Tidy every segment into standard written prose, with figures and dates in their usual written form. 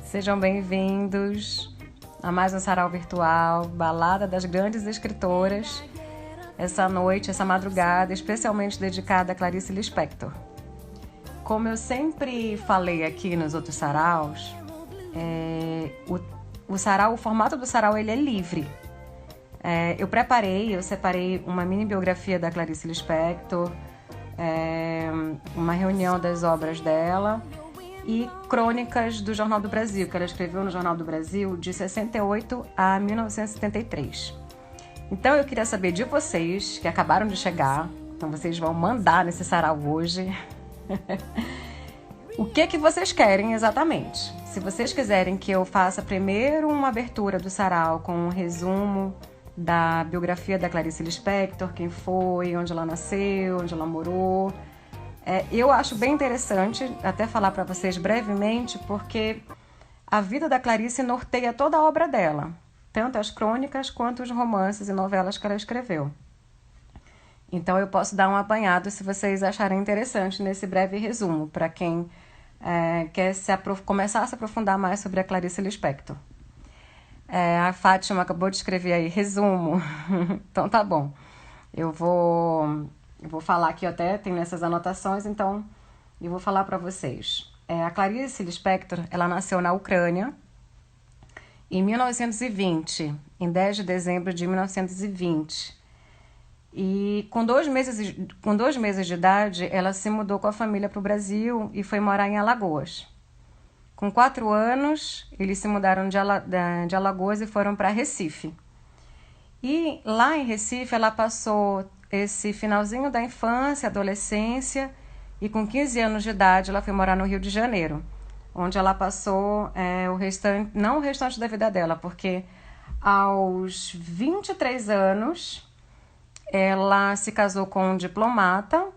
Sejam bem-vindos a mais um sarau virtual, balada das grandes escritoras. Essa noite, essa madrugada, especialmente dedicada a Clarice Lispector. Como eu sempre falei aqui nos outros saraus, o formato do sarau ele é livre. Eu separei uma mini biografia da Clarice Lispector, uma reunião das obras dela e crônicas do Jornal do Brasil, que ela escreveu no Jornal do Brasil de 68 a 1973. Então eu queria saber de vocês, que acabaram de chegar, então vocês vão mandar nesse sarau hoje, o que vocês querem exatamente. Se vocês quiserem que eu faça primeiro uma abertura do sarau com um resumo da biografia da Clarice Lispector, quem foi, onde ela nasceu, onde ela morou. Eu acho bem interessante até falar para vocês brevemente, porque a vida da Clarice norteia toda a obra dela, tanto as crônicas quanto os romances e novelas que ela escreveu. Então eu posso dar um apanhado se vocês acharem interessante nesse breve resumo, para quem quer começar a se aprofundar mais sobre a Clarice Lispector. A Fátima acabou de escrever aí, resumo. Então tá bom. Eu vou falar aqui, até tenho essas anotações, então eu vou falar para vocês. A Clarice Lispector, ela nasceu na Ucrânia em 1920, em 10 de dezembro de 1920. E com 2 meses de idade, ela se mudou com a família para o Brasil e foi morar em Alagoas. Com 4 anos, eles se mudaram de Alagoas e foram para Recife. E lá em Recife, ela passou esse finalzinho da infância, adolescência, e com 15 anos de idade, ela foi morar no Rio de Janeiro, onde ela passou não o restante da vida dela, porque aos 23 anos, ela se casou com um diplomata,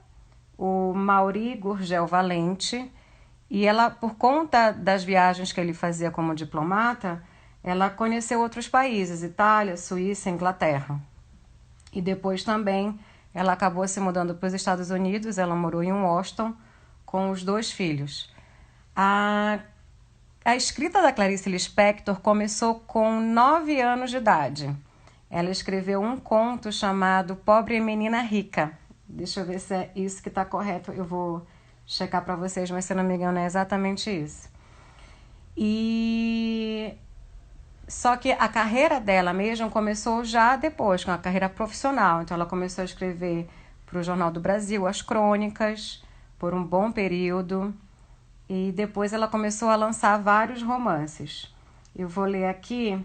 o Mauri Gurgel Valente, e ela, por conta das viagens que ele fazia como diplomata, ela conheceu outros países, Itália, Suíça, Inglaterra. E depois também ela acabou se mudando para os Estados Unidos, ela morou em Washington com os 2 filhos. A escrita da Clarice Lispector começou com 9 anos de idade. Ela escreveu um conto chamado Pobre Menina Rica. Deixa eu ver se é isso que está correto, eu vou checar para vocês, mas se não me engano é exatamente isso. Só que a carreira dela mesmo começou já depois, com a carreira profissional. Então ela começou a escrever para o Jornal do Brasil as crônicas por um bom período. E depois ela começou a lançar vários romances. Eu vou ler aqui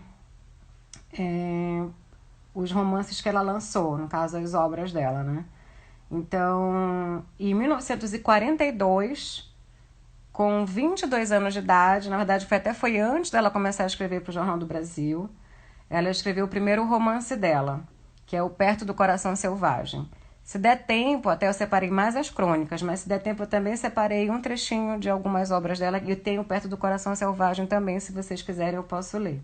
os romances que ela lançou, no caso as obras dela, né? Então, em 1942... com 22 anos de idade, na verdade foi antes dela começar a escrever para o Jornal do Brasil, ela escreveu o primeiro romance dela, que é o Perto do Coração Selvagem. Se der tempo, até eu separei mais as crônicas, mas se der tempo eu também separei um trechinho de algumas obras dela, e tem o Perto do Coração Selvagem também, se vocês quiserem eu posso ler.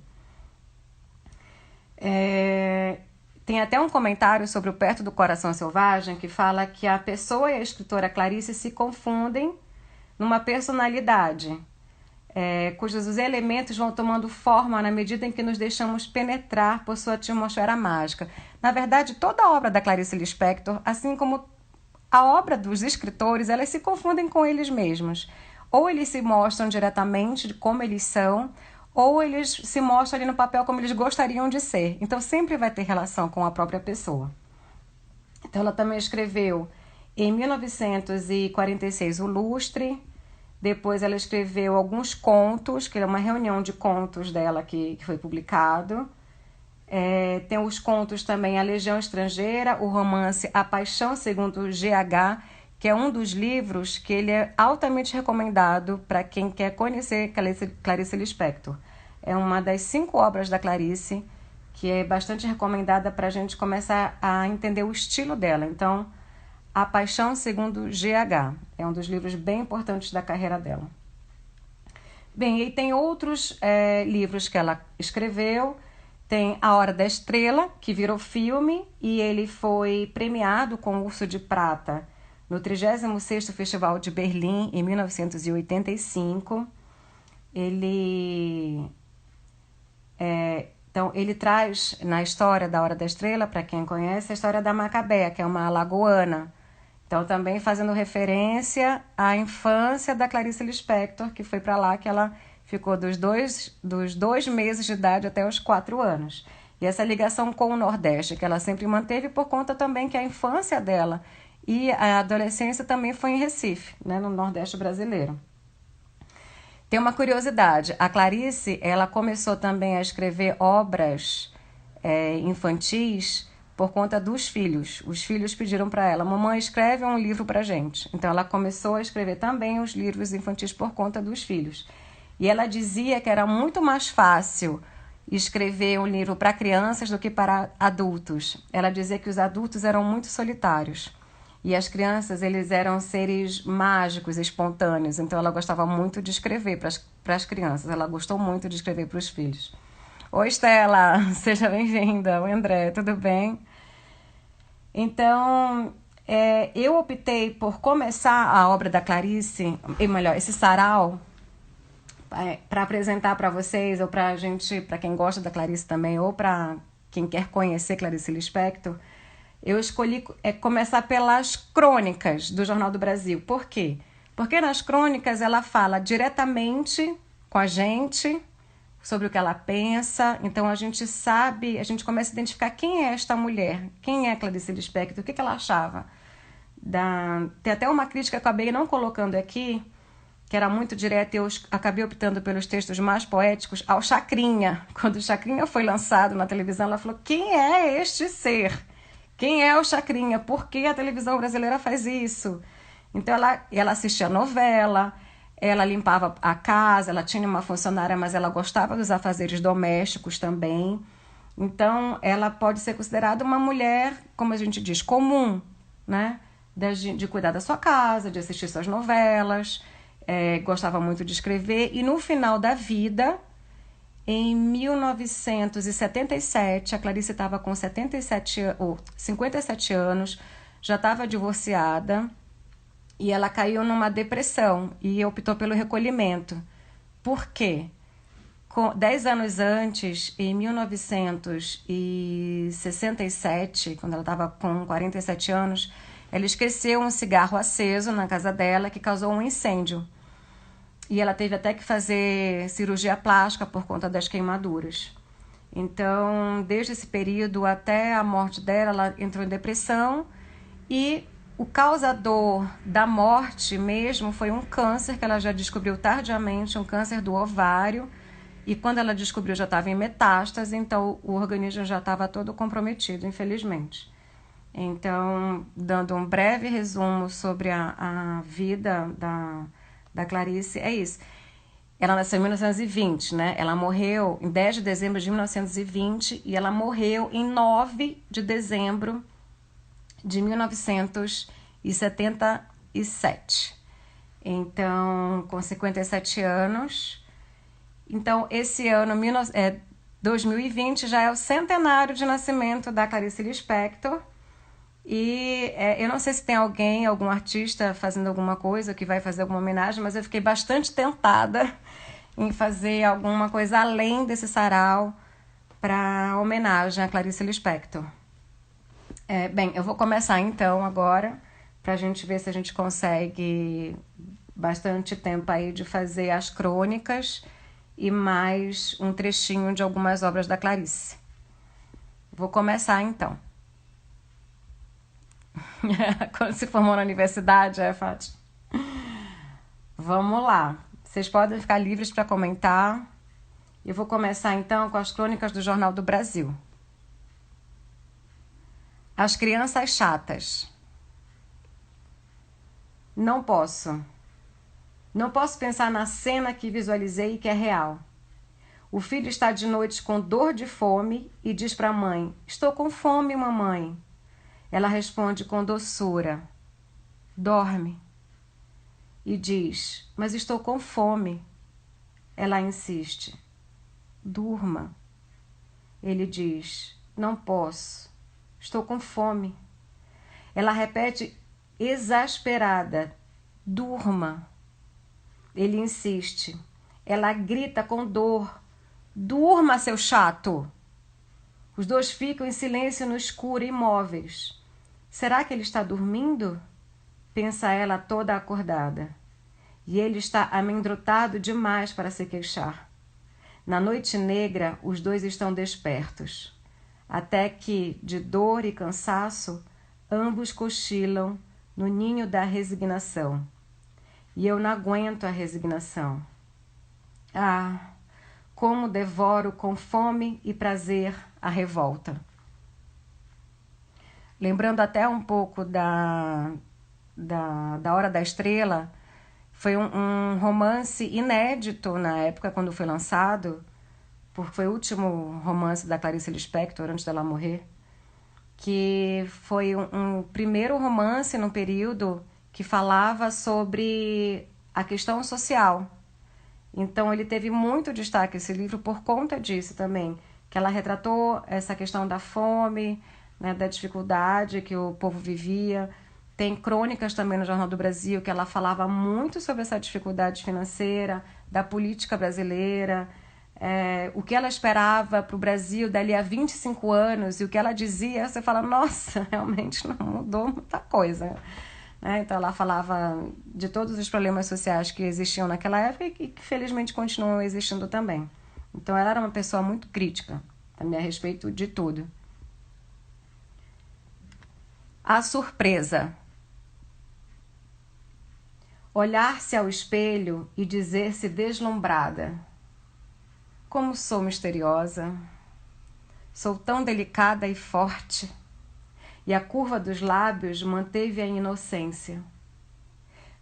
Tem até um comentário sobre o Perto do Coração Selvagem que fala que a pessoa e a escritora Clarice se confundem numa personalidade, cujos os elementos vão tomando forma na medida em que nos deixamos penetrar por sua atmosfera mágica. Na verdade, toda a obra da Clarice Lispector, assim como a obra dos escritores, elas se confundem com eles mesmos. Ou eles se mostram diretamente de como eles são, ou eles se mostram ali no papel como eles gostariam de ser. Então sempre vai ter relação com a própria pessoa. Então ela também escreveu em 1946 o Lustre. Depois ela escreveu alguns contos, que é uma reunião de contos dela que foi publicado. Tem os contos também A Legião Estrangeira, o romance A Paixão Segundo GH, que é um dos livros que ele é altamente recomendado para quem quer conhecer Clarice Lispector. É uma das 5 obras da Clarice, que é bastante recomendada para a gente começar a entender o estilo dela. Então, A Paixão Segundo GH é um dos livros bem importantes da carreira dela. Bem, e tem outros livros que ela escreveu. Tem A Hora da Estrela, que virou filme, e ele foi premiado com o Urso de Prata no 36º Festival de Berlim, em 1985. ele então ele traz na história da Hora da Estrela, para quem conhece, a história da Macabea, que é uma alagoana. Então também fazendo referência à infância da Clarice Lispector, que foi para lá que ela ficou dos dois meses de idade até os 4 anos. E essa ligação com o Nordeste, que ela sempre manteve por conta também que a infância dela e a adolescência também foi em Recife, né, no Nordeste brasileiro. Tem uma curiosidade, a Clarice, ela começou também a escrever obras infantis por conta dos filhos. Os filhos pediram para ela, mamãe, escreve um livro para gente. Então ela começou a escrever também os livros infantis por conta dos filhos. E ela dizia que era muito mais fácil escrever um livro para crianças do que para adultos. Ela dizia que os adultos eram muito solitários. E as crianças, eles eram seres mágicos, espontâneos. Então, ela gostava muito de escrever para as crianças. Ela gostou muito de escrever para os filhos. Oi, Estela! Seja bem-vinda. Oi, André. Tudo bem? Então, eu optei por começar a obra da Clarice, ou melhor, esse sarau, para apresentar para vocês, ou para gente, para quem gosta da Clarice também, ou para quem quer conhecer Clarice Lispector. Eu escolhi começar pelas crônicas do Jornal do Brasil. Por quê? Porque nas crônicas ela fala diretamente com a gente sobre o que ela pensa. Então a gente sabe, a gente começa a identificar quem é esta mulher, quem é Clarice Lispector, o que ela achava. Tem até uma crítica que eu acabei não colocando aqui, que era muito direta, e eu acabei optando pelos textos mais poéticos, ao Chacrinha. Quando o Chacrinha foi lançado na televisão, ela falou, quem é este ser? Quem é o Chacrinha? Por que a televisão brasileira faz isso? Então ela assistia novela, ela limpava a casa, ela tinha uma funcionária, mas ela gostava dos afazeres domésticos também. Então ela pode ser considerada uma mulher, como a gente diz, comum, né? De cuidar da sua casa, de assistir suas novelas, gostava muito de escrever. E no final da vida, em 1977, a Clarice estava com 57 anos, já estava divorciada e ela caiu numa depressão e optou pelo recolhimento. Por quê? 10 anos antes, em 1967, quando ela estava com 47 anos, ela esqueceu um cigarro aceso na casa dela que causou um incêndio. E ela teve até que fazer cirurgia plástica por conta das queimaduras. Então, desde esse período até a morte dela, ela entrou em depressão. E o causador da morte mesmo foi um câncer que ela já descobriu tardiamente, um câncer do ovário. E quando ela descobriu, já estava em metástase, então o organismo já estava todo comprometido, infelizmente. Então, dando um breve resumo sobre a vida da Clarice, é isso. Ela nasceu em 1920, né? Ela morreu em 10 de dezembro de 1920 e ela morreu em 9 de dezembro de 1977. Então, com 57 anos. Então, esse ano, 2020, já é o centenário de nascimento da Clarice Lispector. E eu não sei se tem algum artista fazendo alguma coisa que vai fazer alguma homenagem, mas eu fiquei bastante tentada em fazer alguma coisa além desse sarau para homenagem a Clarice Lispector. Bem, eu vou começar então agora, para a gente ver se a gente consegue bastante tempo aí de fazer as crônicas e mais um trechinho de algumas obras da Clarice. Vou começar então. Quando se formou na universidade, Fátima? Vamos lá. Vocês podem ficar livres para comentar. Eu vou começar então com as crônicas do Jornal do Brasil. As crianças chatas. Não posso pensar na cena que visualizei e que é real. O filho está de noite com dor de fome e diz para a mãe: estou com fome, mamãe. Ela responde com doçura: dorme. E diz: mas estou com fome. Ela insiste: durma. Ele diz: não posso, estou com fome. Ela repete exasperada: durma. Ele insiste: Ela grita com dor: durma, seu chato! Os dois ficam em silêncio no escuro, imóveis. Será que ele está dormindo? Pensa ela toda acordada. E ele está amedrontado demais para se queixar. Na noite negra, os dois estão despertos, até que, de dor e cansaço, ambos cochilam no ninho da resignação. E eu não aguento a resignação. Ah, como devoro com fome e prazer a revolta. Lembrando até um pouco da Hora da Estrela, foi um romance inédito na época quando foi lançado, porque foi o último romance da Clarice Lispector antes dela morrer, que foi um primeiro romance num período que falava sobre a questão social. Então ele teve muito destaque, esse livro, por conta disso também, que ela retratou essa questão da fome, né, da dificuldade que o povo vivia. Tem crônicas também no Jornal do Brasil que ela falava muito sobre essa dificuldade financeira, da política brasileira, o que ela esperava para o Brasil dali a 25 anos, e o que ela dizia, você fala, nossa, realmente não mudou muita coisa. Então ela falava de todos os problemas sociais que existiam naquela época e que felizmente continuam existindo também. Então ela era uma pessoa muito crítica também a respeito de tudo. A surpresa. Olhar-se ao espelho e dizer-se deslumbrada. Como sou misteriosa. Sou tão delicada e forte. E a curva dos lábios manteve a inocência.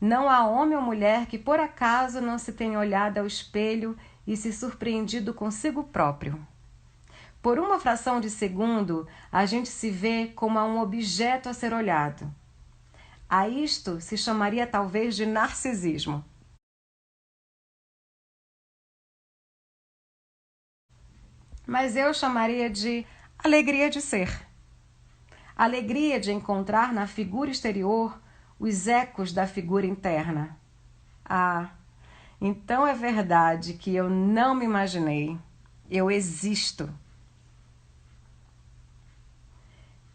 Não há homem ou mulher que por acaso não se tenha olhado ao espelho e se surpreendido consigo próprio. Por uma fração de segundo, a gente se vê como a um objeto a ser olhado. A isto se chamaria talvez de narcisismo. Mas eu chamaria de alegria de ser. Alegria de encontrar na figura exterior os ecos da figura interna. Ah, então é verdade que eu não me imaginei. Eu existo.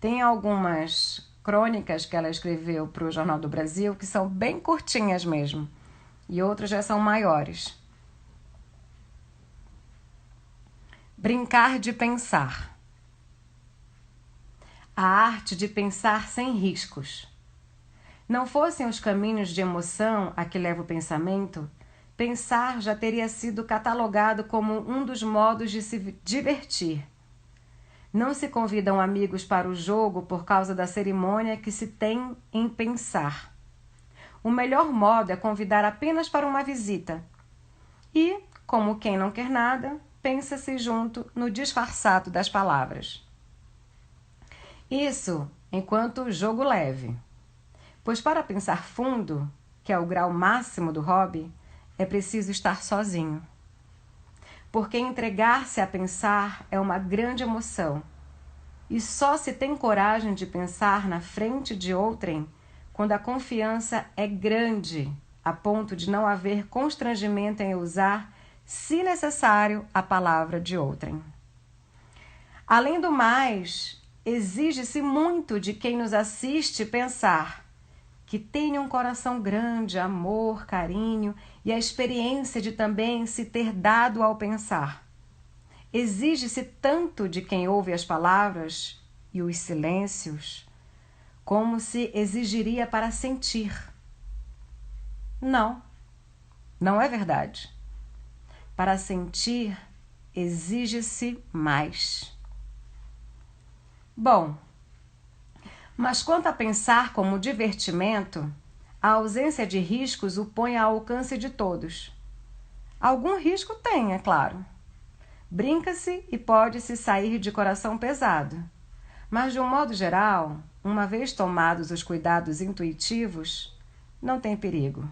Tem algumas crônicas que ela escreveu para o Jornal do Brasil que são bem curtinhas mesmo, e outras já são maiores. Brincar de pensar. A arte de pensar sem riscos. Não fossem os caminhos de emoção a que leva o pensamento, pensar já teria sido catalogado como um dos modos de se divertir. Não se convidam amigos para o jogo por causa da cerimônia que se tem em pensar. O melhor modo é convidar apenas para uma visita. E, como quem não quer nada, pensa-se junto no disfarçado das palavras. Isso enquanto jogo leve. Pois para pensar fundo, que é o grau máximo do hobby, é preciso estar sozinho. Porque entregar-se a pensar é uma grande emoção. E só se tem coragem de pensar na frente de outrem quando a confiança é grande, a ponto de não haver constrangimento em usar, se necessário, a palavra de outrem. Além do mais, exige-se muito de quem nos assiste pensar, que tenha um coração grande, amor, carinho e a experiência de também se ter dado ao pensar. Exige-se tanto de quem ouve as palavras e os silêncios, como se exigiria para sentir. Não, não é verdade. Para sentir, exige-se mais. Bom, mas quanto a pensar como divertimento, a ausência de riscos o põe ao alcance de todos. Algum risco tem, é claro. Brinca-se e pode-se sair de coração pesado. Mas, de um modo geral, uma vez tomados os cuidados intuitivos, não tem perigo.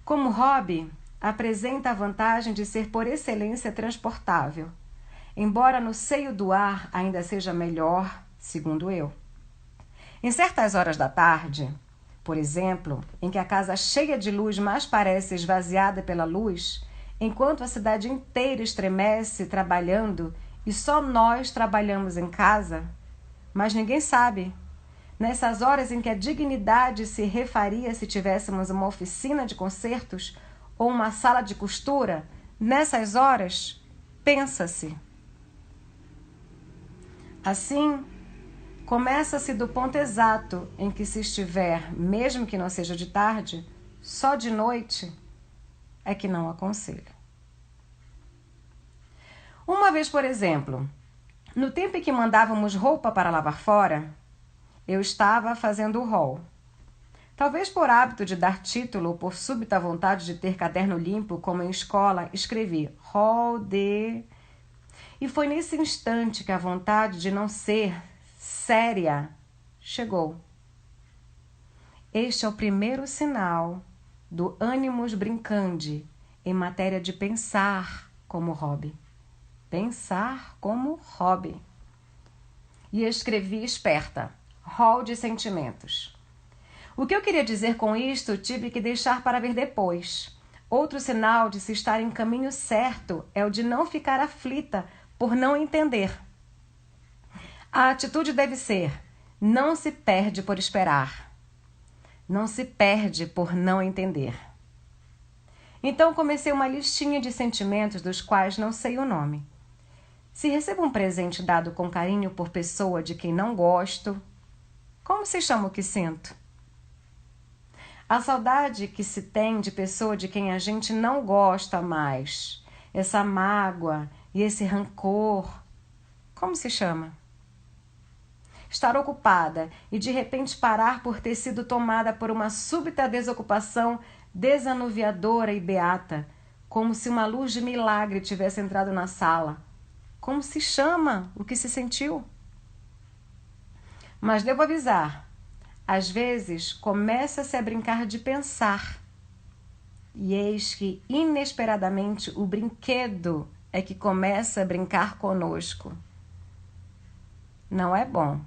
Como hobby, apresenta a vantagem de ser por excelência transportável, embora no seio do ar ainda seja melhor, segundo eu. Em certas horas da tarde, por exemplo, em que a casa cheia de luz mais parece esvaziada pela luz, enquanto a cidade inteira estremece trabalhando e só nós trabalhamos em casa, mas ninguém sabe. Nessas horas em que a dignidade se refaria se tivéssemos uma oficina de concertos ou uma sala de costura, nessas horas, pensa-se. Assim, começa-se do ponto exato em que se estiver, mesmo que não seja de tarde, só de noite, é que não aconselho. Uma vez, por exemplo, no tempo em que mandávamos roupa para lavar fora, eu estava fazendo o rol. Talvez por hábito de dar título ou por súbita vontade de ter caderno limpo, como em escola, escrevi rol de... E foi nesse instante que a vontade de não ser séria chegou. Este é o primeiro sinal do animus brincandi em matéria de pensar como hobby. Pensar como hobby. E escrevi esperta, rol de sentimentos. O que eu queria dizer com isto tive que deixar para ver depois. Outro sinal de se estar em caminho certo é o de não ficar aflita por não entender. A atitude deve ser: não se perde por esperar. Não se perde por não entender. Então comecei uma listinha de sentimentos dos quais não sei o nome. Se recebo um presente dado com carinho por pessoa de quem não gosto, como se chama o que sinto? A saudade que se tem de pessoa de quem a gente não gosta mais, essa mágoa e esse rancor, como se chama? Estar ocupada e de repente parar por ter sido tomada por uma súbita desocupação desanuviadora e beata, como se uma luz de milagre tivesse entrado na sala. Como se chama o que se sentiu? Mas devo avisar, às vezes começa-se a brincar de pensar. E eis que, inesperadamente, o brinquedo é que começa a brincar conosco. Não é bom.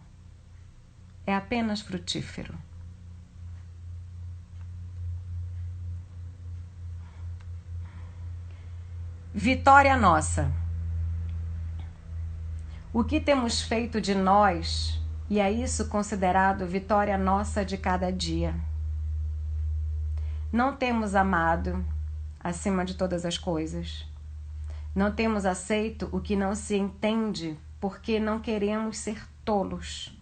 É apenas frutífero. Vitória nossa. O que temos feito de nós, e é isso considerado vitória nossa de cada dia. Não temos amado acima de todas as coisas. Não temos aceito o que não se entende porque não queremos ser tolos.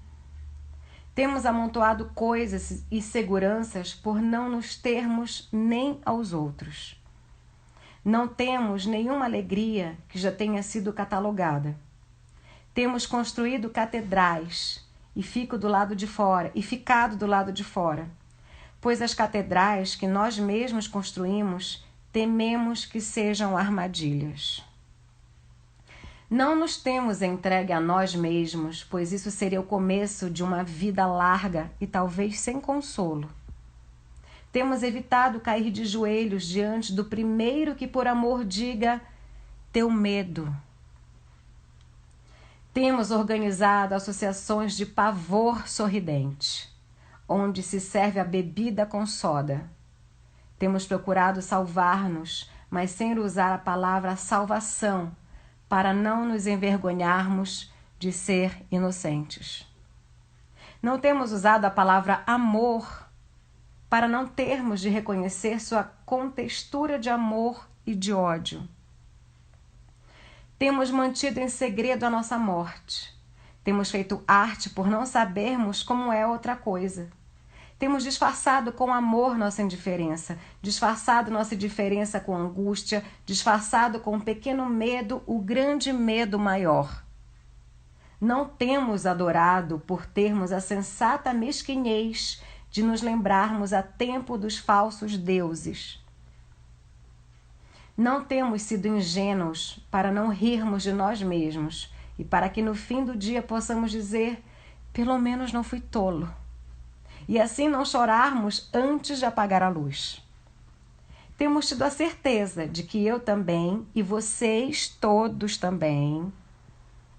Temos amontoado coisas e seguranças por não nos termos nem aos outros. Não temos nenhuma alegria que já tenha sido catalogada. Temos construído catedrais e ficado do lado de fora, pois as catedrais que nós mesmos construímos tememos que sejam armadilhas. Não nos temos entregue a nós mesmos, pois isso seria o começo de uma vida larga e talvez sem consolo. Temos evitado cair de joelhos diante do primeiro que por amor diga: teu medo. Temos organizado associações de pavor sorridente, onde se serve a bebida com soda. Temos procurado salvar-nos, mas sem usar a palavra salvação, para não nos envergonharmos de ser inocentes. Não temos usado a palavra amor, para não termos de reconhecer sua contextura de amor e de ódio. Temos mantido em segredo a nossa morte. Temos feito arte por não sabermos como é outra coisa. Temos disfarçado com amor nossa indiferença, disfarçado nossa indiferença com angústia, disfarçado com um pequeno medo o grande medo maior. Não temos adorado por termos a sensata mesquinhez de nos lembrarmos a tempo dos falsos deuses. Não temos sido ingênuos para não rirmos de nós mesmos e para que no fim do dia possamos dizer: pelo menos não fui tolo. E assim não chorarmos antes de apagar a luz. Temos tido a certeza de que eu também e vocês todos também,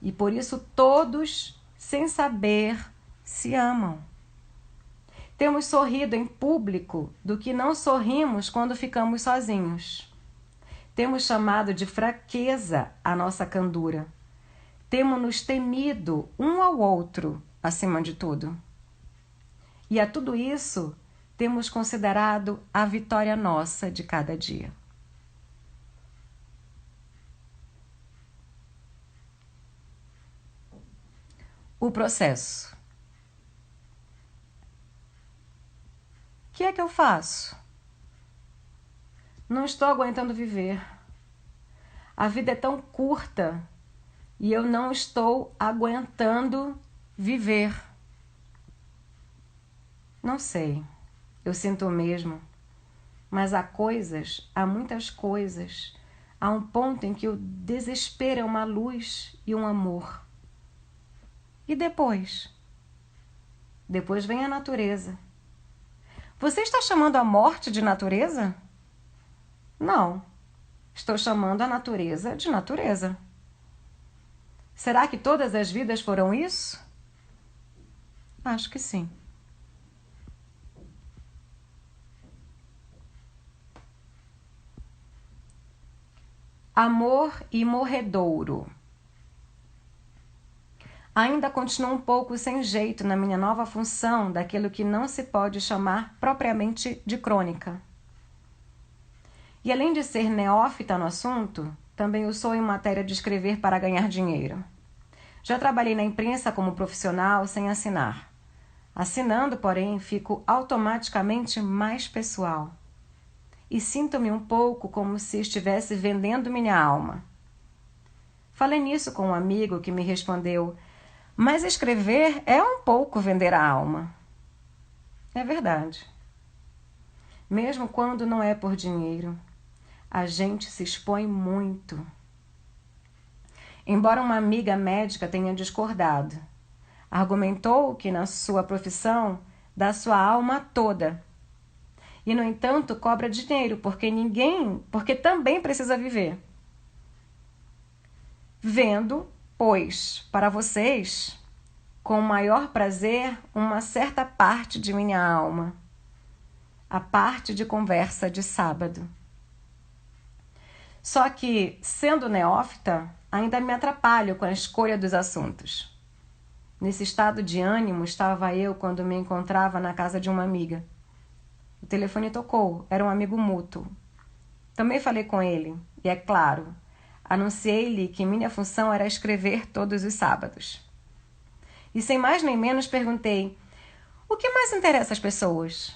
e por isso todos, sem saber, se amam. Temos sorrido em público do que não sorrimos quando ficamos sozinhos. Temos chamado de fraqueza a nossa candura. Temos nos temido um ao outro, acima de tudo. E a tudo isso, temos considerado a vitória nossa de cada dia. O processo. O que é que eu faço? Não estou aguentando viver. A vida é tão curta e eu não estou aguentando viver. Não sei, eu sinto o mesmo. Mas há muitas coisas, há um ponto em que o desespero é uma luz e um amor. E depois? Depois vem a natureza. Você está chamando a morte de natureza? Não. Estou chamando a natureza de natureza. Será que todas as vidas foram isso? Acho que sim. Amor e morredouro. Ainda continuo um pouco sem jeito na minha nova função daquilo que não se pode chamar propriamente de crônica. E além de ser neófita no assunto, também o sou em matéria de escrever para ganhar dinheiro. Já trabalhei na imprensa como profissional sem assinar. Assinando, porém, fico automaticamente mais pessoal. E sinto-me um pouco como se estivesse vendendo minha alma. Falei nisso com um amigo que me respondeu: mas escrever é um pouco vender a alma. É verdade. Mesmo quando não é por dinheiro, a gente se expõe muito. Embora uma amiga médica tenha discordado, argumentou que na sua profissão dá sua alma toda. E, no entanto, cobra dinheiro porque também precisa viver. Vendo, pois, para vocês, com maior prazer, uma certa parte de minha alma, a parte de conversa de sábado. Só que, sendo neófita, ainda me atrapalho com a escolha dos assuntos. Nesse estado de ânimo estava eu quando me encontrava na casa de uma amiga. O telefone tocou, era um amigo mútuo. Também falei com ele, e é claro, anunciei-lhe que minha função era escrever todos os sábados. E sem mais nem menos perguntei: o que mais interessa às pessoas?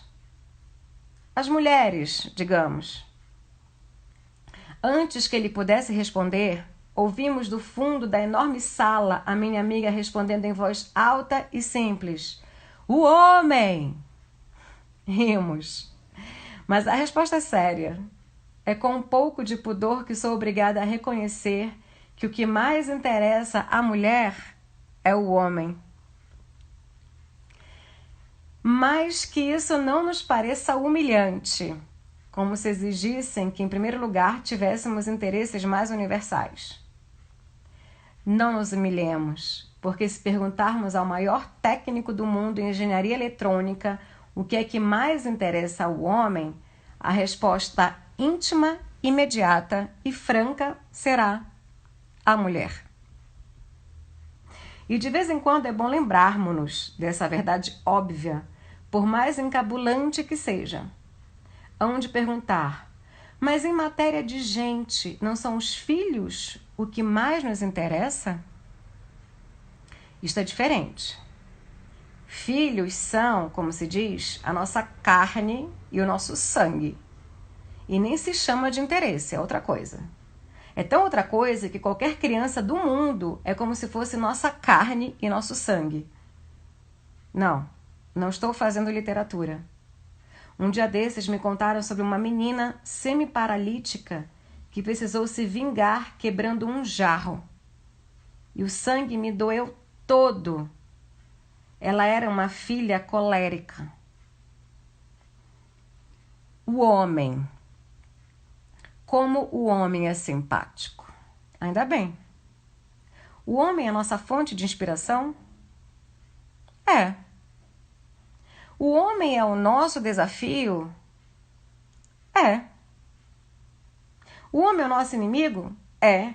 As mulheres, digamos. Antes que ele pudesse responder, ouvimos do fundo da enorme sala a minha amiga respondendo em voz alta e simples: o homem! Rimos. Mas a resposta é séria. É com um pouco de pudor que sou obrigada a reconhecer que o que mais interessa à mulher é o homem. Mas que isso não nos pareça humilhante, como se exigissem que, em primeiro lugar, tivéssemos interesses mais universais. Não nos humilhemos, porque se perguntarmos ao maior técnico do mundo em engenharia eletrônica o que é que mais interessa ao homem, a resposta íntima, imediata e franca será a mulher. E de vez em quando é bom lembrarmos-nos dessa verdade óbvia, por mais encabulante que seja. Hão de perguntar: mas em matéria de gente, não são os filhos o que mais nos interessa? Isto é diferente. Filhos são, como se diz, a nossa carne e o nosso sangue. E nem se chama de interesse, é outra coisa. É tão outra coisa que qualquer criança do mundo é como se fosse nossa carne e nosso sangue. Não estou fazendo literatura. Um dia desses me contaram sobre uma menina semi-paralítica que precisou se vingar quebrando um jarro. E o sangue me doeu todo. Ela era uma filha colérica. O homem. Como o homem é simpático. Ainda bem. O homem é a nossa fonte de inspiração? É. O homem é o nosso desafio? É. O homem é o nosso inimigo? É.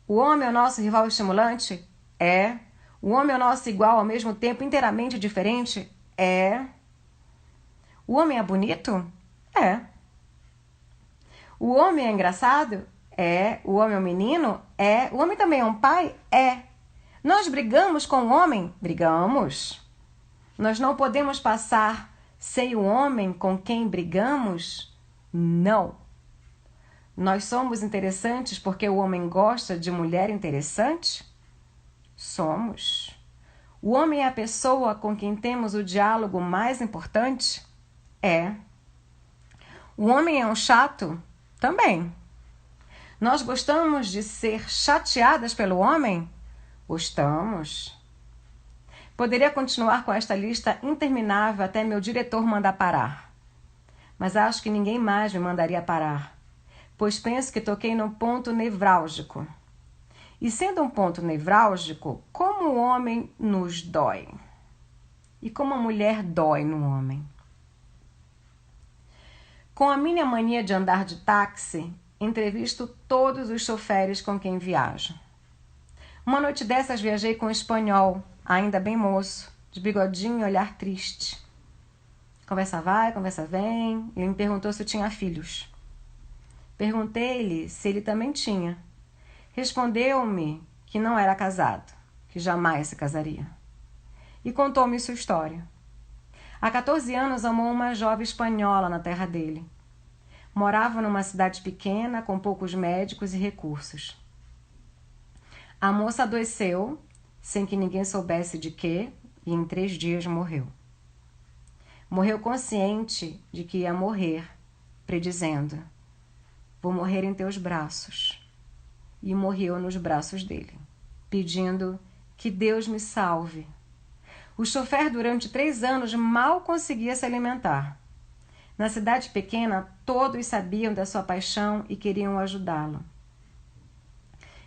O homem é o nosso rival estimulante? É. O homem é o nosso igual ao mesmo tempo inteiramente diferente? É. O homem é bonito? É. O homem é engraçado? É. O homem é um menino? É. O homem também é um pai? É. Nós brigamos com o homem? Brigamos. Nós não podemos passar sem o homem com quem brigamos? Não. Nós somos interessantes porque o homem gosta de mulher interessante? Somos. O homem é a pessoa com quem temos o diálogo mais importante? É. O homem é um chato? Também. Nós gostamos de ser chateadas pelo homem? Gostamos. Poderia continuar com esta lista interminável até meu diretor mandar parar. Mas acho que ninguém mais me mandaria parar, pois penso que toquei num ponto nevrálgico. E sendo um ponto nevrálgico, como o homem nos dói? E como a mulher dói no homem? Com a minha mania de andar de táxi, entrevisto todos os choferes com quem viajo. Uma noite dessas viajei com um espanhol, ainda bem moço, de bigodinho e olhar triste. Conversa vai, conversa vem. Ele me perguntou se eu tinha filhos. Perguntei-lhe se ele também tinha. Respondeu-me que não era casado, que jamais se casaria. E contou-me sua história. Há 14 anos amou uma jovem espanhola na terra dele. Morava numa cidade pequena, com poucos médicos e recursos. A moça adoeceu, sem que ninguém soubesse de quê, e em 3 dias morreu. Morreu consciente de que ia morrer, predizendo: vou morrer em teus braços. E morreu nos braços dele, pedindo que Deus me salve. O chofer, durante 3 anos, mal conseguia se alimentar. Na cidade pequena, todos sabiam da sua paixão e queriam ajudá-lo.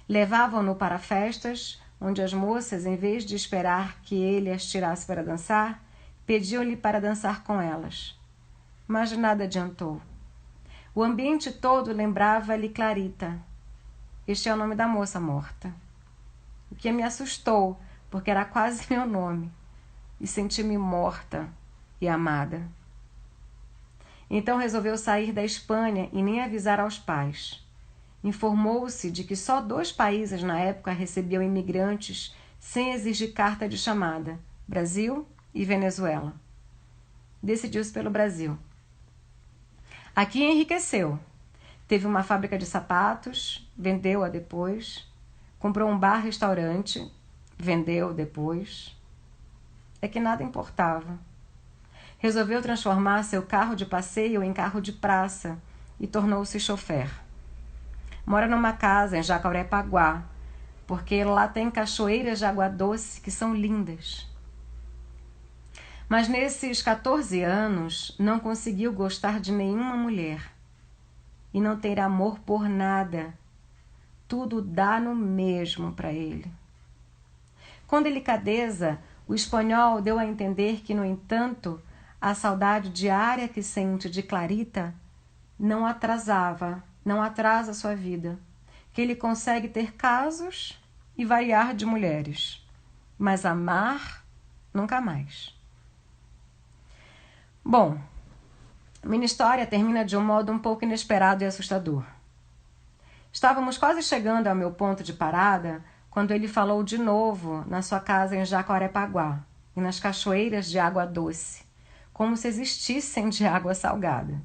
Levavam-no para festas, onde as moças, em vez de esperar que ele as tirasse para dançar, pediam-lhe para dançar com elas. Mas nada adiantou. O ambiente todo lembrava-lhe Clarita. Este é o nome da moça morta. O que me assustou, porque era quase meu nome, e senti-me morta e amada. Então resolveu sair da Espanha e nem avisar aos pais. Informou-se de que só 2 países na época recebiam imigrantes sem exigir carta de chamada: Brasil e Venezuela. Decidiu-se pelo Brasil. Aqui enriqueceu. Teve uma fábrica de sapatos, vendeu-a depois. Comprou um bar-restaurante, vendeu depois. É que nada importava. Resolveu transformar seu carro de passeio em carro de praça e tornou-se chofer. Mora numa casa em Jacarepaguá, porque lá tem cachoeiras de água doce que são lindas. Mas nesses 14 anos não conseguiu gostar de nenhuma mulher e não ter amor por nada. Tudo dá no mesmo para ele. Com delicadeza, o espanhol deu a entender que, no entanto, a saudade diária que sente de Clarita não atrasa sua vida, que ele consegue ter casos e variar de mulheres, mas amar nunca mais. Bom, minha história termina de um modo um pouco inesperado e assustador. Estávamos quase chegando ao meu ponto de parada quando ele falou de novo na sua casa em Jacarepaguá e nas cachoeiras de água doce, como se existissem de água salgada.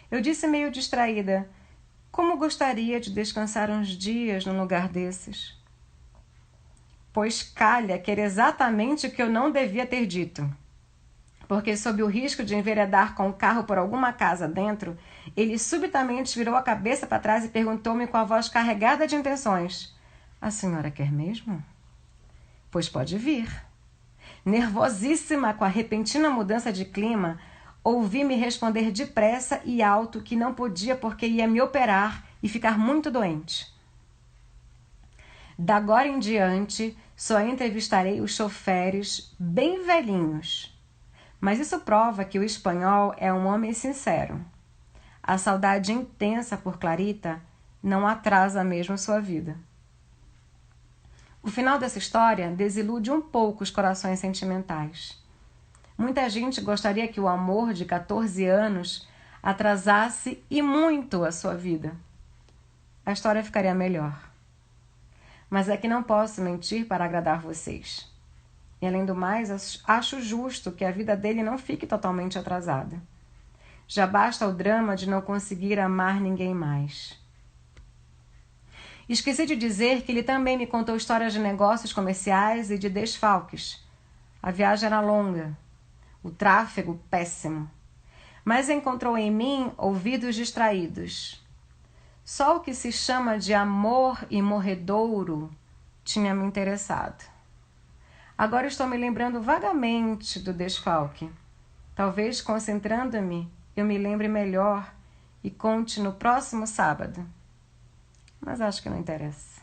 Eu disse meio distraída: como gostaria de descansar uns dias num lugar desses? Pois calha que era exatamente o que eu não devia ter dito. Porque, sob o risco de enveredar com o carro por alguma casa dentro, ele subitamente virou a cabeça para trás e perguntou-me com a voz carregada de intenções: a senhora quer mesmo? Pois pode vir. Nervosíssima com a repentina mudança de clima, ouvi-me responder depressa e alto que não podia porque ia me operar e ficar muito doente. D'agora em diante, só entrevistarei os choferes bem velhinhos. Mas isso prova que o espanhol é um homem sincero. A saudade intensa por Clarita não atrasa mesmo sua vida. O final dessa história desilude um pouco os corações sentimentais. Muita gente gostaria que o amor de 14 anos atrasasse e muito a sua vida. A história ficaria melhor. Mas é que não posso mentir para agradar vocês. E além do mais, acho justo que a vida dele não fique totalmente atrasada. Já basta o drama de não conseguir amar ninguém mais. Esqueci de dizer que ele também me contou histórias de negócios comerciais e de desfalques. A viagem era longa, o tráfego péssimo, mas encontrou em mim ouvidos distraídos. Só o que se chama de amor e morredouro tinha me interessado. Agora estou me lembrando vagamente do desfalque. Talvez, concentrando-me, eu me lembre melhor e conte no próximo sábado. Mas acho que não interessa.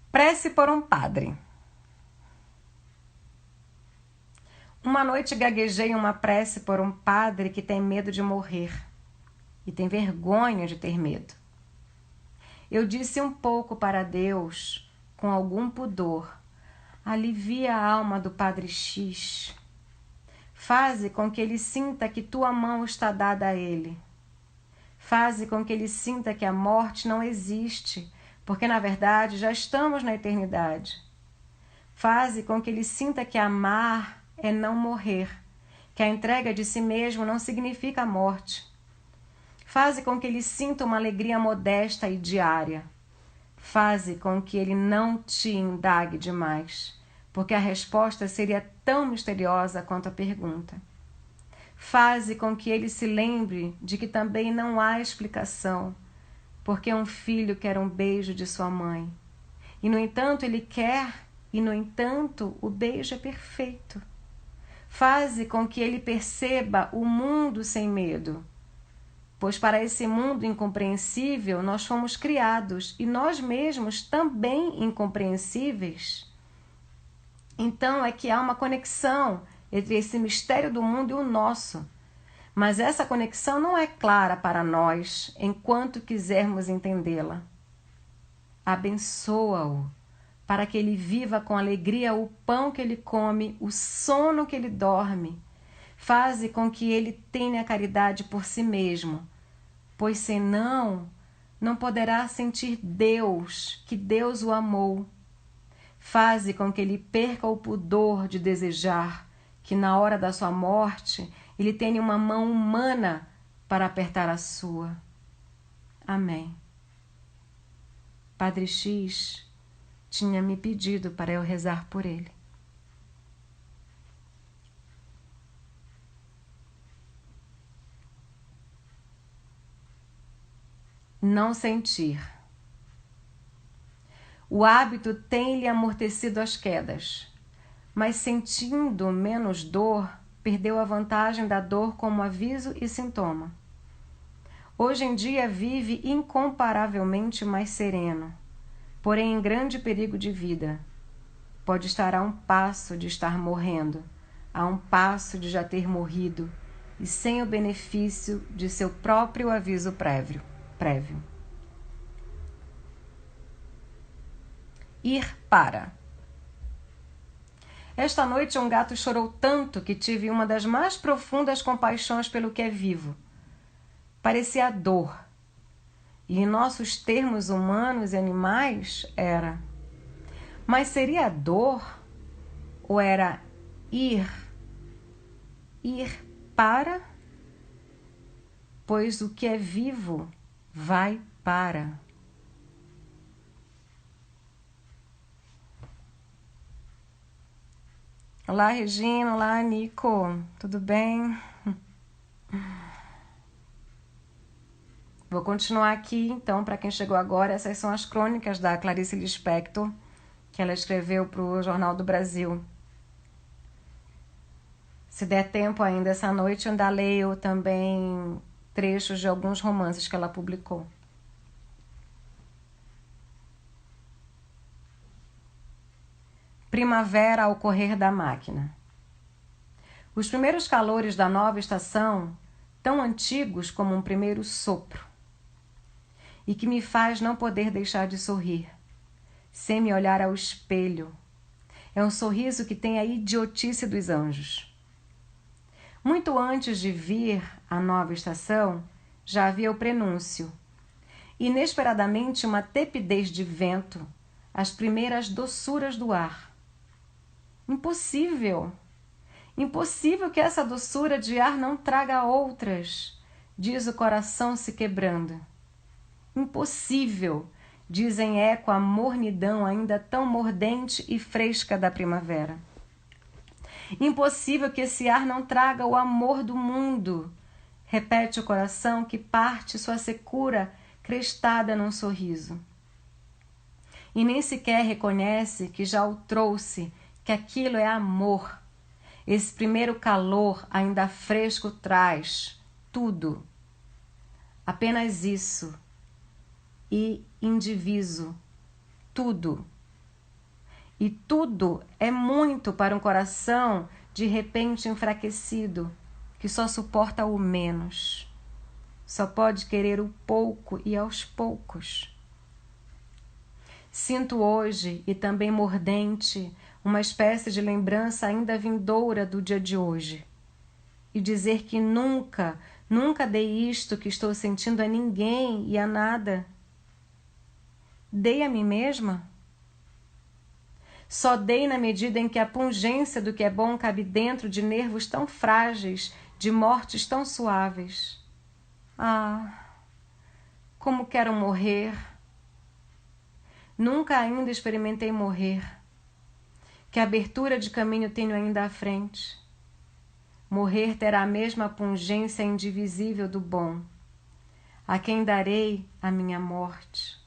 Prece por um padre. Uma noite gaguejei uma prece por um padre que tem medo de morrer e tem vergonha de ter medo. Eu disse um pouco para Deus, com algum pudor: alivia a alma do padre X. Faze com que ele sinta que tua mão está dada a ele. Faze com que ele sinta que a morte não existe, porque na verdade já estamos na eternidade. Faze com que ele sinta que amar é não morrer, que a entrega de si mesmo não significa a morte. Faze com que ele sinta uma alegria modesta e diária. Faze com que ele não te indague demais, porque a resposta seria tão misteriosa quanto a pergunta. Faze com que ele se lembre de que também não há explicação, porque um filho quer um beijo de sua mãe. E, no entanto, ele quer, e, no entanto, o beijo é perfeito. Faze com que ele perceba o mundo sem medo, pois para esse mundo incompreensível nós fomos criados e nós mesmos também incompreensíveis. Então é que há uma conexão entre esse mistério do mundo e o nosso. Mas essa conexão não é clara para nós enquanto quisermos entendê-la. Abençoa-o, para que ele viva com alegria o pão que ele come, o sono que ele dorme. Faze com que ele tenha caridade por si mesmo, pois senão não poderá sentir Deus, que Deus o amou. Faze com que ele perca o pudor de desejar que na hora da sua morte ele tenha uma mão humana para apertar a sua. Amém. Padre X tinha me pedido para eu rezar por ele. Não sentir. O hábito tem-lhe amortecido as quedas, mas sentindo menos dor, perdeu a vantagem da dor como aviso e sintoma. Hoje em dia vive incomparavelmente mais sereno, porém em grande perigo de vida. Pode estar a um passo de estar morrendo, a um passo de já ter morrido, e sem o benefício de seu próprio aviso prévio. Ir para. Esta noite um gato chorou tanto que tive uma das mais profundas compaixões pelo que é vivo. Parecia dor. E em nossos termos humanos e animais era. Mas seria dor ou era ir? Ir para? Pois o que é vivo vai para. Olá, Regina. Olá, Nico. Tudo bem? Vou continuar aqui, então, para quem chegou agora. Essas são as crônicas da Clarice Lispector, que ela escreveu para o Jornal do Brasil. Se der tempo ainda essa noite, eu ainda leio também trechos de alguns romances que ela publicou. Primavera ao correr da máquina. Os primeiros calores da nova estação, tão antigos como um primeiro sopro, e que me faz não poder deixar de sorrir, sem me olhar ao espelho. É um sorriso que tem a idiotice dos anjos. Muito antes de vir a nova estação, já havia o prenúncio. Inesperadamente, uma tepidez de vento, as primeiras doçuras do ar. Impossível! Impossível que essa doçura de ar não traga outras, diz o coração se quebrando. Impossível, diz em eco a mornidão ainda tão mordente e fresca da primavera. Impossível que esse ar não traga o amor do mundo, repete o coração que parte sua secura crestada num sorriso. E nem sequer reconhece que já o trouxe, que aquilo é amor. Esse primeiro calor ainda fresco traz tudo. Apenas isso. E indiviso. Tudo. E tudo é muito para um coração de repente enfraquecido, que só suporta o menos. Só pode querer o pouco e aos poucos. Sinto hoje, e também mordente, uma espécie de lembrança ainda vindoura do dia de hoje. E dizer que nunca, nunca dei isto que estou sentindo a ninguém e a nada. Dei a mim mesma? Só dei na medida em que a pungência do que é bom cabe dentro de nervos tão frágeis, de mortes tão suaves. Ah, como quero morrer! Nunca ainda experimentei morrer. Que abertura de caminho tenho ainda à frente. Morrer terá a mesma pungência indivisível do bom. A quem darei a minha morte?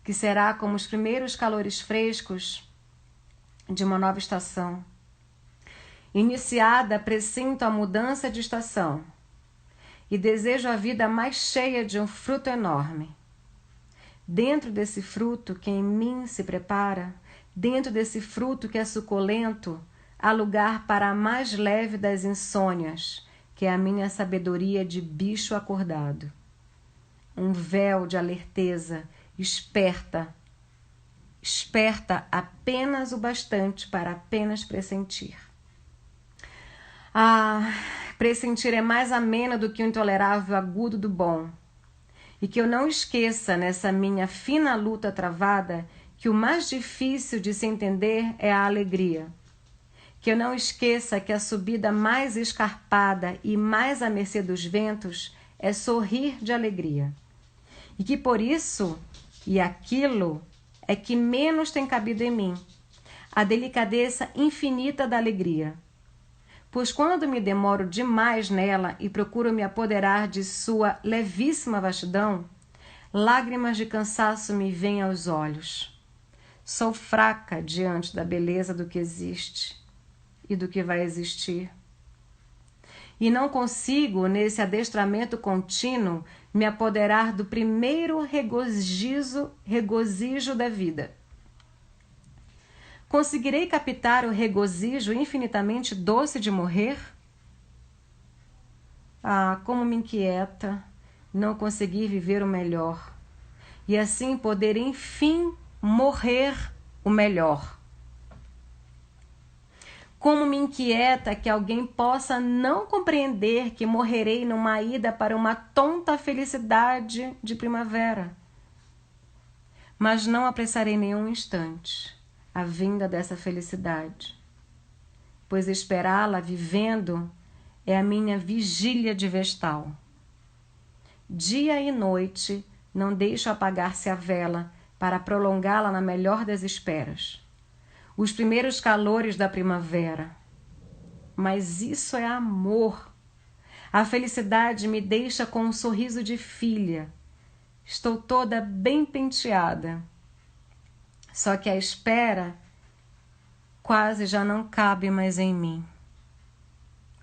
Que será como os primeiros calores frescos de uma nova estação. Iniciada, pressinto a mudança de estação e desejo a vida mais cheia de um fruto enorme. Dentro desse fruto que em mim se prepara, dentro desse fruto que é suculento, há lugar para a mais leve das insônias, que é a minha sabedoria de bicho acordado. Um véu de alerteza, esperta apenas o bastante para apenas pressentir. Ah, pressentir é mais ameno do que o intolerável agudo do bom. E que eu não esqueça, nessa minha fina luta travada, que o mais difícil de se entender é a alegria. Que eu não esqueça que a subida mais escarpada e mais à mercê dos ventos é sorrir de alegria. E que por isso, e aquilo, é que menos tem cabido em mim, a delicadeza infinita da alegria. Pois quando me demoro demais nela e procuro me apoderar de sua levíssima vastidão, lágrimas de cansaço me vêm aos olhos. Sou fraca diante da beleza do que existe e do que vai existir. E não consigo, nesse adestramento contínuo, me apoderar do primeiro regozijo da vida. Conseguirei captar o regozijo infinitamente doce de morrer? Ah, como me inquieta não conseguir viver o melhor, e assim poder, enfim, morrer o melhor. Como me inquieta que alguém possa não compreender que morrerei numa ida para uma tonta felicidade de primavera. Mas não apressarei nenhum instante a vinda dessa felicidade, pois esperá-la vivendo é a minha vigília de vestal. Dia e noite não deixo apagar-se a vela para prolongá-la na melhor das esperas. Os primeiros calores da primavera. Mas isso é amor. A felicidade me deixa com um sorriso de filha. Estou toda bem penteada. Só que a espera quase já não cabe mais em mim.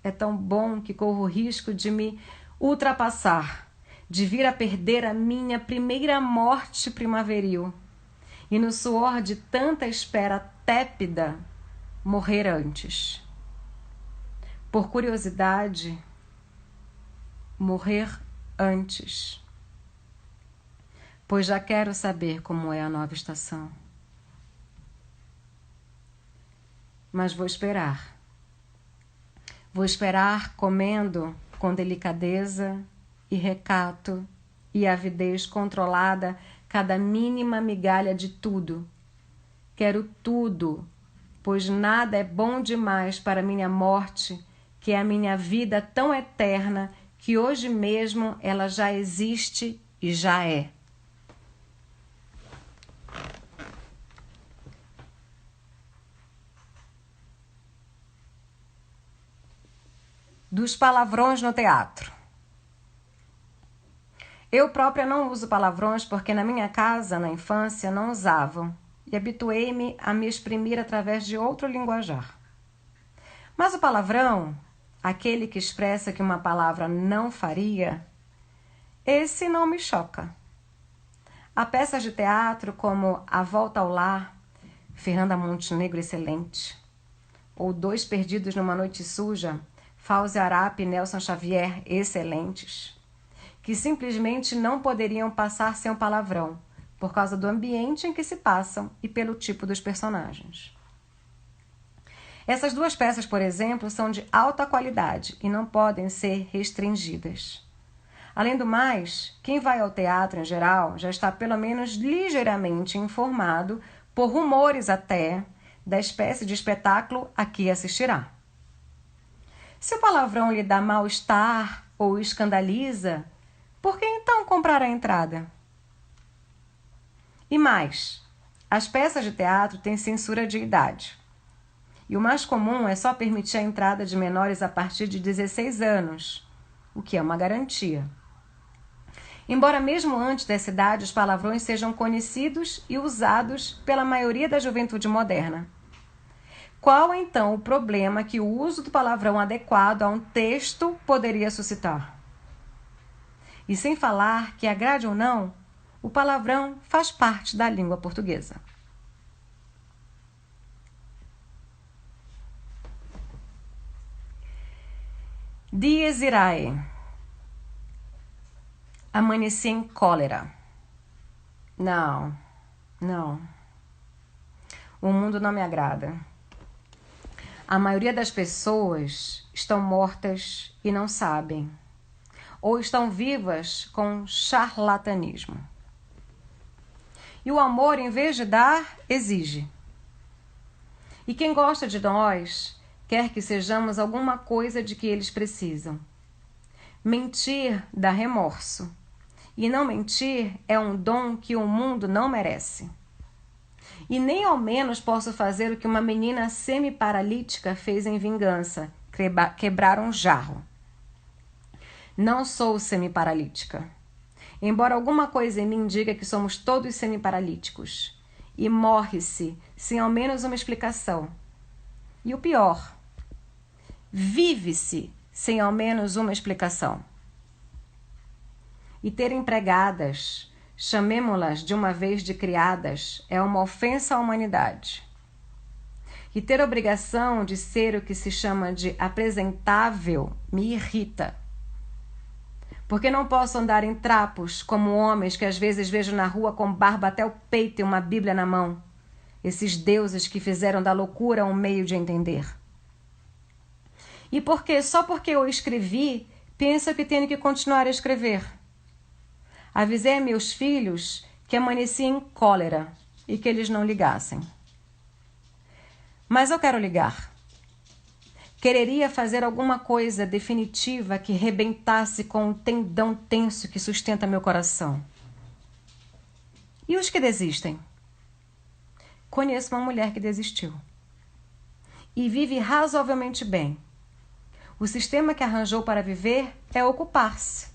É tão bom que corro o risco de me ultrapassar, de vir a perder a minha primeira morte primaveril. e no suor de tanta espera tépida, morrer antes. Por curiosidade, morrer antes, pois já quero saber como é a nova estação. Mas vou esperar. Vou esperar comendo com delicadeza e recato e avidez controlada cada mínima migalha de tudo. Quero tudo, pois nada é bom demais para minha morte, que é a minha vida tão eterna que hoje mesmo ela já existe e já é. Dos palavrões no teatro. Eu própria não uso palavrões porque na minha casa, na infância, não usavam e habituei-me a me exprimir através de outro linguajar. Mas o palavrão, aquele que expressa que uma palavra não faria, esse não me choca. Há peças de teatro como A Volta ao Lar, Fernanda Montenegro excelente, ou Dois Perdidos numa Noite Suja, Fauzi Arap e Nelson Xavier excelentes, que simplesmente não poderiam passar sem um palavrão, por causa do ambiente em que se passam e pelo tipo dos personagens. Essas duas peças, por exemplo, são de alta qualidade e não podem ser restringidas. Além do mais, quem vai ao teatro em geral já está pelo menos ligeiramente informado, por rumores até, da espécie de espetáculo a que assistirá. Se o palavrão lhe dá mal-estar ou escandaliza, por que então comprar a entrada? E mais, as peças de teatro têm censura de idade. E o mais comum é só permitir a entrada de menores a partir de 16 anos, o que é uma garantia. Embora mesmo antes dessa idade os palavrões sejam conhecidos e usados pela maioria da juventude moderna. Qual então o problema que o uso do palavrão adequado a um texto poderia suscitar? E sem falar que, agrade ou não, o palavrão faz parte da língua portuguesa. Dies irae. Amanheci em cólera. Não. O mundo não me agrada. A maioria das pessoas estão mortas e não sabem. Ou estão vivas com charlatanismo. E o amor, em vez de dar, exige. E quem gosta de nós quer que sejamos alguma coisa de que eles precisam. Mentir dá remorso. E não mentir é um dom que o mundo não merece. E nem ao menos posso fazer o que uma menina semi-paralítica fez em vingança, quebrar um jarro. Não sou semi-paralítica. Embora alguma coisa em mim diga que somos todos semi-paralíticos. E morre-se sem ao menos uma explicação. E o pior, vive-se sem ao menos uma explicação. E ter empregadas, chamemo-las de uma vez de criadas, é uma ofensa à humanidade. E ter obrigação de ser o que se chama de apresentável me irrita. Porque não posso andar em trapos como homens que às vezes vejo na rua com barba até o peito e uma Bíblia na mão. Esses deuses que fizeram da loucura um meio de entender. E porque, só porque eu escrevi, penso que tenho que continuar a escrever. Avisei a meus filhos que amanheci em cólera e que eles não ligassem. Mas eu quero ligar. Quereria fazer alguma coisa definitiva que rebentasse com o tendão tenso que sustenta meu coração. E os que desistem? Conheço uma mulher que desistiu. E vive razoavelmente bem. O sistema que arranjou para viver é ocupar-se.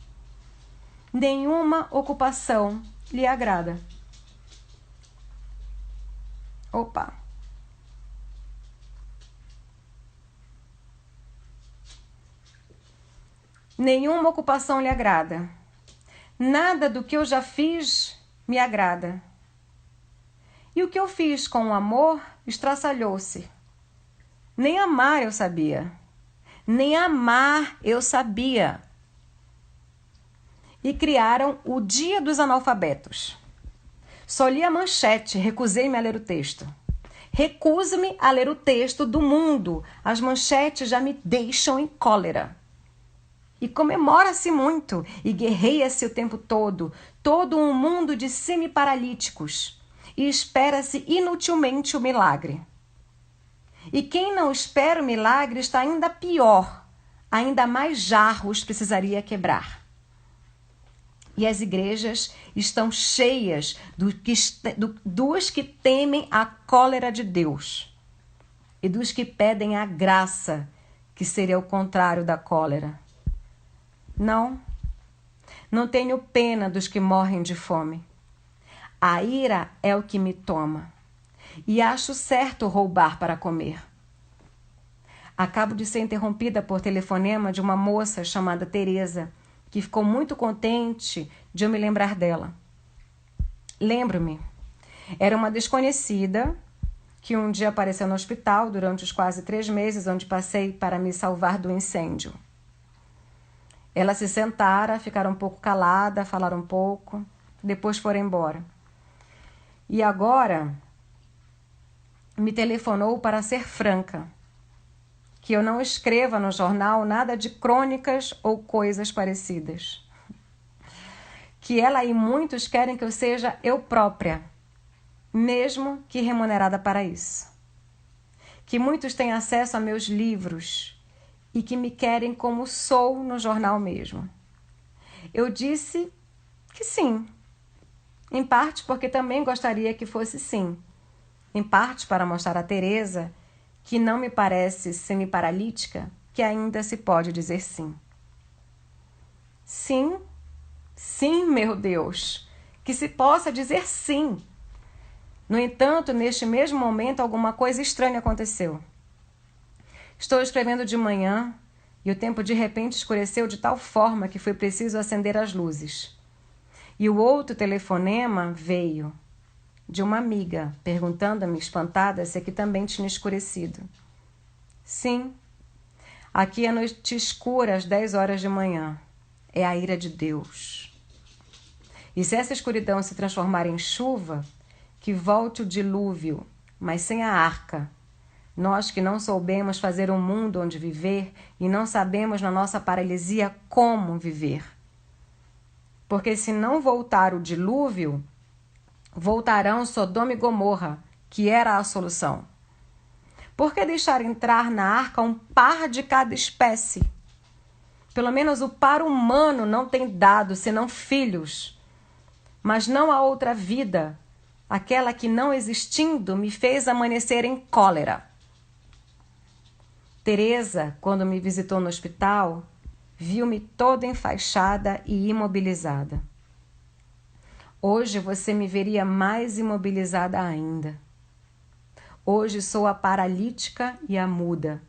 Nenhuma ocupação lhe agrada. Opa! Nenhuma ocupação lhe agrada. Nada do que eu já fiz me agrada. E o que eu fiz com o amor estraçalhou-se. Nem amar eu sabia. Nem amar eu sabia. E criaram o Dia dos Analfabetos. Só li a manchete, recusei-me a ler o texto. Recuso-me a ler o texto do mundo. As manchetes já me deixam em cólera. E comemora-se muito, e guerreia-se o tempo todo um mundo de semiparalíticos, e espera-se inutilmente o milagre. E quem não espera o milagre está ainda pior, ainda mais jarros precisaria quebrar. E as igrejas estão cheias dos que temem a cólera de Deus e dos que pedem a graça, que seria o contrário da cólera. Não tenho pena dos que morrem de fome. A ira é o que me toma, e acho certo roubar para comer. Acabo de ser interrompida por telefonema de uma moça chamada Teresa, que ficou muito contente de eu me lembrar dela. Lembro-me, era uma desconhecida que um dia apareceu no hospital durante os quase 3 meses onde passei para me salvar do incêndio. Ela se sentara, ficaram um pouco calada, falaram um pouco, depois foram embora. E agora me telefonou para ser franca, que eu não escreva no jornal nada de crônicas ou coisas parecidas. Que ela e muitos querem que eu seja eu própria, mesmo que remunerada para isso. Que muitos têm acesso a meus livros e que me querem como sou no jornal mesmo. Eu disse que sim, em parte porque também gostaria que fosse sim, em parte para mostrar a Teresa que não me parece semiparalítica, que ainda se pode dizer sim. Sim, sim, meu Deus, que se possa dizer sim. No entanto, neste mesmo momento, alguma coisa estranha aconteceu. Estou escrevendo de manhã e o tempo de repente escureceu de tal forma que foi preciso acender as luzes. E o outro telefonema veio de uma amiga, perguntando-me, espantada, se aqui também tinha escurecido. Sim, aqui a noite escura às 10 horas de manhã. É a ira de Deus. E se essa escuridão se transformar em chuva, que volte o dilúvio, mas sem a arca. Nós que não soubemos fazer um mundo onde viver e não sabemos na nossa paralisia como viver. Porque se não voltar o dilúvio, voltarão Sodoma e Gomorra, que era a solução. Por que deixar entrar na arca um par de cada espécie? Pelo menos o par humano não tem dado, senão filhos. Mas não há outra vida, aquela que não existindo me fez amanhecer em cólera. Teresa, quando me visitou no hospital, viu-me toda enfaixada e imobilizada. Hoje você me veria mais imobilizada ainda. Hoje sou a paralítica e a muda.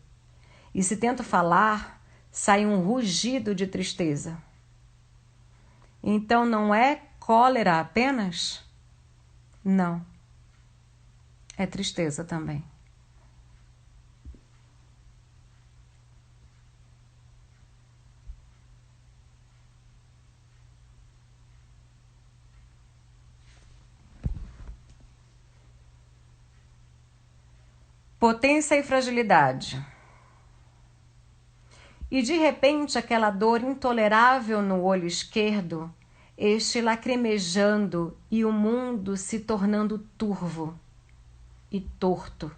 E se tento falar, sai um rugido de tristeza. Então não é cólera apenas? Não. É tristeza também. Potência e fragilidade. E de repente aquela dor intolerável no olho esquerdo, este lacrimejando e o mundo se tornando turvo e torto.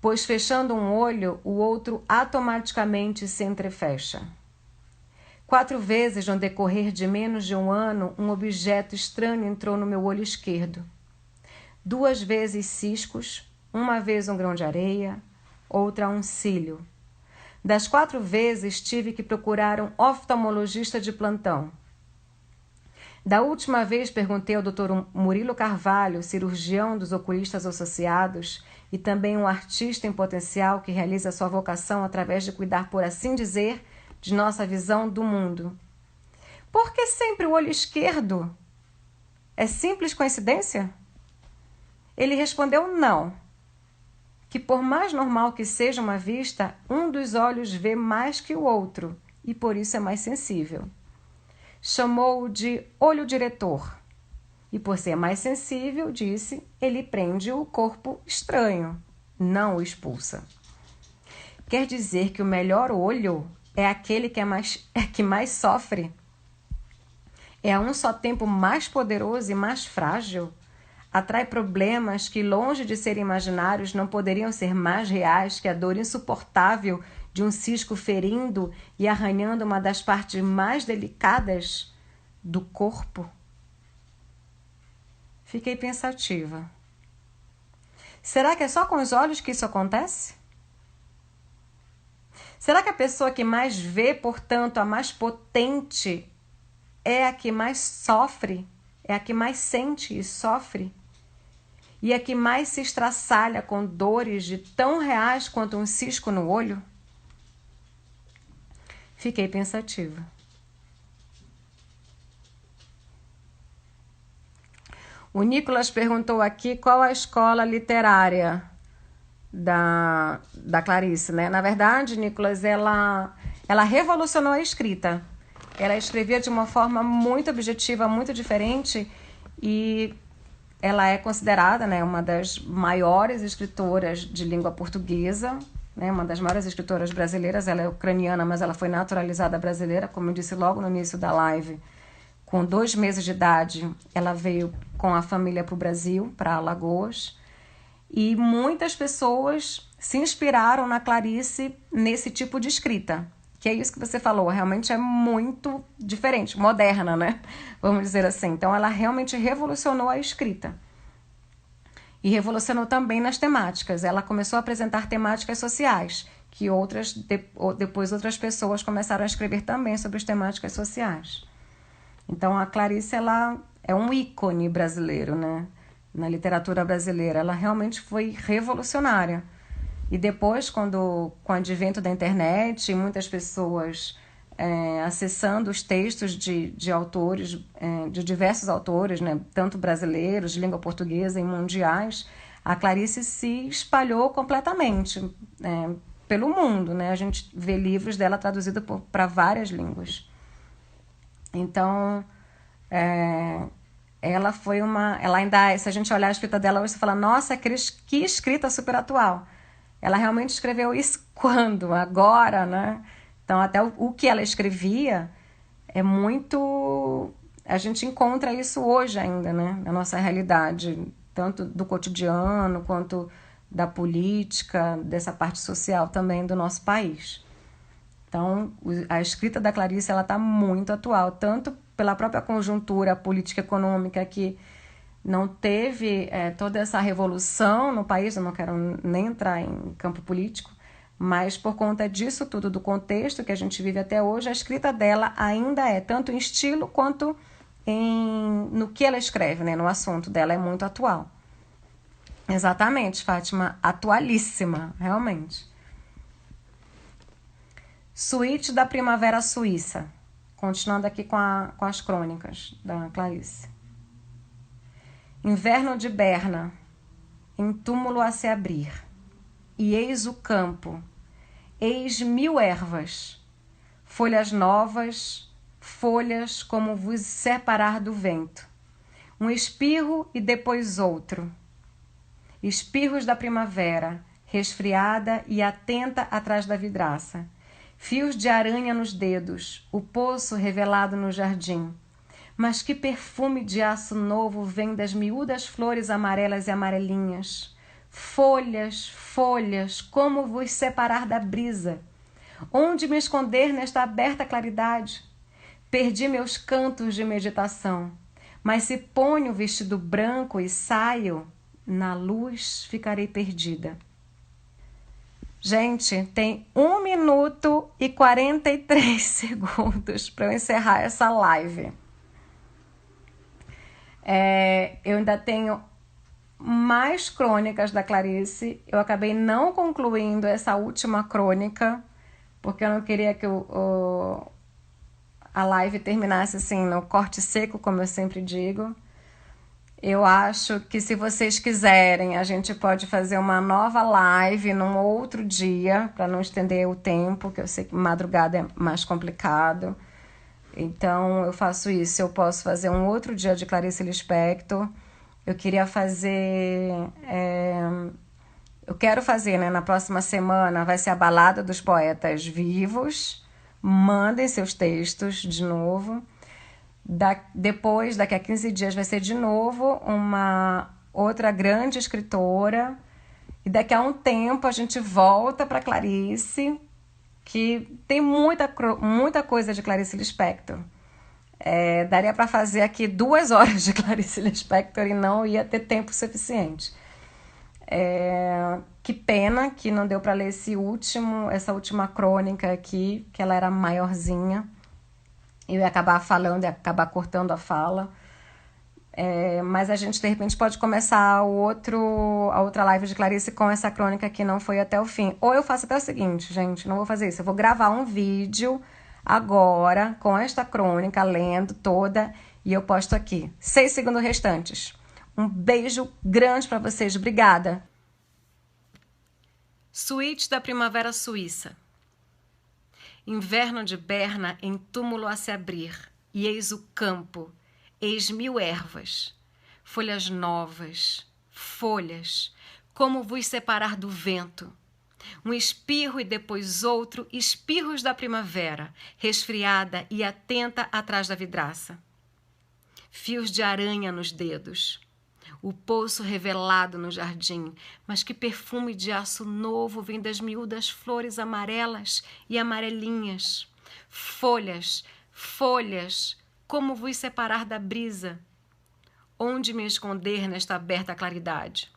Pois fechando um olho, o outro automaticamente se entrefecha. 4 vezes no decorrer de menos de um ano, um objeto estranho entrou no meu olho esquerdo. 2 vezes ciscos, uma vez um grão de areia, outra um cílio. Das 4 vezes tive que procurar um oftalmologista de plantão. Da última vez perguntei ao Dr. Murilo Carvalho, cirurgião dos oculistas associados e também um artista em potencial que realiza sua vocação através de cuidar, por assim dizer, de nossa visão do mundo. Por que sempre o olho esquerdo? É simples coincidência? ele respondeu não, que por mais normal que seja uma vista, um dos olhos vê mais que o outro e por isso é mais sensível. Chamou-o de olho diretor e por ser mais sensível, disse, ele prende o corpo estranho, não o expulsa. Quer dizer que o melhor olho é aquele que mais sofre? É a um só tempo mais poderoso e mais frágil? Atrai problemas que, longe de serem imaginários, não poderiam ser mais reais que a dor insuportável de um cisco ferindo e arranhando uma das partes mais delicadas do corpo? Fiquei pensativa. Será que é só com os olhos que isso acontece? Será que a pessoa que mais vê, portanto, a mais potente, é a que mais sofre? É a que mais sente e sofre? E a que mais se estraçalha com dores de tão reais quanto um cisco no olho? Fiquei pensativa. O Nicolas perguntou aqui qual a escola literária da Clarice, né? Na verdade, Nicolas, ela revolucionou a escrita. Ela escrevia de uma forma muito objetiva, muito diferente, e ela é considerada, né, uma das maiores escritoras de língua portuguesa, né, uma das maiores escritoras brasileiras. Ela é ucraniana, mas ela foi naturalizada brasileira, como eu disse logo no início da live. Com 2 meses de idade, ela veio com a família para o Brasil, para Alagoas, e muitas pessoas se inspiraram na Clarice nesse tipo de escrita, que é isso que você falou, realmente é muito diferente, moderna, né? Vamos dizer assim. Então, ela realmente revolucionou a escrita. E revolucionou também nas temáticas. Ela começou a apresentar temáticas sociais, que depois outras pessoas começaram a escrever também sobre as temáticas sociais. Então, a Clarice, ela é um ícone brasileiro, né? Na literatura brasileira. Ela realmente foi revolucionária. E depois, com o advento da internet, muitas pessoas acessando os textos de autores, de diversos autores, né? Tanto brasileiros, de língua portuguesa e mundiais, a Clarice se espalhou completamente pelo mundo, né? A gente vê livros dela traduzidos para várias línguas. Então, ela foi ela ainda, se a gente olhar a escrita dela hoje, você fala, nossa, que escrita super atual. Ela realmente escreveu isso quando? Agora, né? Então, até o que ela escrevia é muito... A gente encontra isso hoje ainda, né? Na nossa realidade, tanto do cotidiano quanto da política, dessa parte social também do nosso país. Então, a escrita da Clarice está muito atual, tanto pela própria conjuntura política econômica que não teve toda essa revolução no país, eu não quero nem entrar em campo político, mas por conta disso tudo, do contexto que a gente vive até hoje, a escrita dela ainda tanto em estilo quanto no que ela escreve, né? No assunto dela, é muito atual. Exatamente, Fátima, atualíssima, realmente. Suíte da Primavera Suíça. Continuando aqui com as crônicas da Clarice. Inverno de Berna, em túmulo a se abrir. E eis o campo, eis 1000 ervas, folhas novas, folhas como vos separar do vento. Um espirro e depois outro. Espirros da primavera, resfriada e atenta atrás da vidraça. Fios de aranha nos dedos, o poço revelado no jardim. Mas que perfume de aço novo vem das miúdas flores amarelas e amarelinhas. Folhas, folhas, como vos separar da brisa? Onde me esconder nesta aberta claridade? Perdi meus cantos de meditação, mas se ponho o vestido branco e saio, na luz ficarei perdida. Gente, tem 1 minuto e 43 segundos para eu encerrar essa live. Eu ainda tenho mais crônicas da Clarice. Eu acabei não concluindo essa última crônica, porque eu não queria que a live terminasse assim, no corte seco, como eu sempre digo. Eu acho que se vocês quiserem, a gente pode fazer uma nova live num outro dia, para não estender o tempo, que eu sei que madrugada é mais complicado. Então eu faço isso. Eu posso fazer um outro dia de Clarice Lispector. Eu queria fazer. Eu quero fazer, né? Na próxima semana vai ser a Balada dos Poetas Vivos. Mandem seus textos de novo. Depois, daqui a 15 dias, vai ser de novo uma outra grande escritora. E daqui a um tempo a gente volta para Clarice, que tem muita coisa de Clarice Lispector. Daria para fazer aqui 2 horas de Clarice Lispector e não ia ter tempo suficiente. Que pena que não deu para ler essa última crônica aqui, que ela era maiorzinha. Eu ia acabar falando, ia acabar cortando a fala. Mas a gente, de repente, pode começar a outra live de Clarice com essa crônica que não foi até o fim. Ou eu faço até o seguinte, gente, não vou fazer isso. Eu vou gravar um vídeo agora com esta crônica, lendo toda, e eu posto aqui. 6 segundos restantes. Um beijo grande para vocês. Obrigada. Suíte da Primavera Suíça. Inverno de Berna em túmulo a se abrir, e eis o campo, eis 1000 ervas, folhas novas, folhas, como vos separar do vento. Um espirro e depois outro, espirros da primavera, resfriada e atenta atrás da vidraça. Fios de aranha nos dedos. O poço revelado no jardim, mas que perfume de aço novo vem das miúdas flores amarelas e amarelinhas. Folhas, folhas, como vos separar da brisa? Onde me esconder nesta aberta claridade?